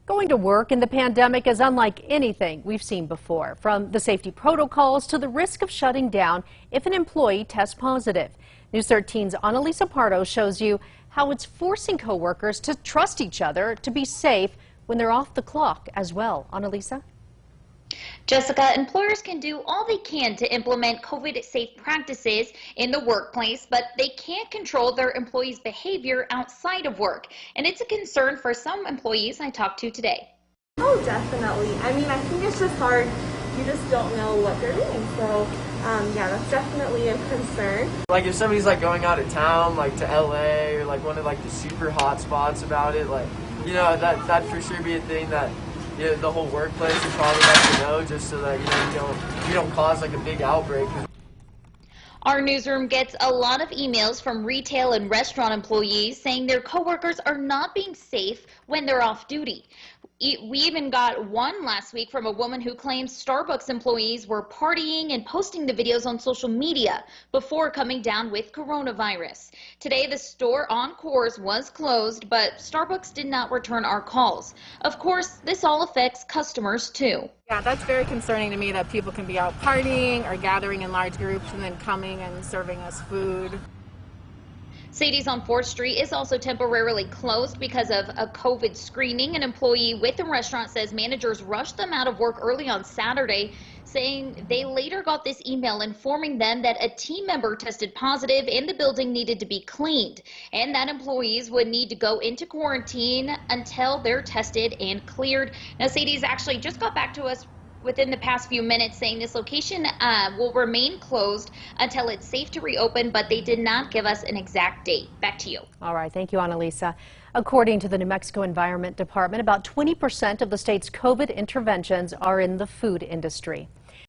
Going to work in the pandemic is unlike anything we've seen before, from the safety protocols to the risk of shutting down if an employee tests positive. News 13's Annalisa Pardo shows you how it's forcing coworkers to trust each other to be safe when they're off the clock as well. Annalisa? Jessica, employers can do all they can to implement COVID-safe practices in the workplace, but they can't control their employees' behavior outside of work. And it's a concern for some employees I talked to today. Oh, definitely. I mean, I think it's just hard. You just don't know what they're doing. So, yeah, that's definitely a concern. Like if somebody's like going out of town, like to LA or like one of like the super hot spots about it, like, you know, that'd for sure be a thing that the whole workplace would probably have to know, just so that you don't cause like a big outbreak. Our newsroom gets a lot of emails from retail and restaurant employees saying their coworkers are not being safe when they're off duty. We even got one last week from a woman who claims Starbucks employees were partying and posting the videos on social media before coming down with coronavirus. Today, the store on Coors was closed, but Starbucks did not return our calls. Of course, this all affects customers too. Yeah, that's very concerning to me that people can be out partying or gathering in large groups and then coming and serving us food. Sadie's on 4th Street is also temporarily closed because of a COVID screening. An employee with the restaurant says managers rushed them out of work early on Saturday, saying they later got this email informing them that a team member tested positive and the building needed to be cleaned, and that employees would need to go into quarantine until they're tested and cleared. Now, Sadie's actually just got back to us within the past few minutes saying this location will remain closed until it's safe to reopen, but they did not give us an exact date. Back to you. All right. Thank you, Annalisa. According to the New Mexico Environment Department, about 20% of the state's COVID interventions are in the food industry.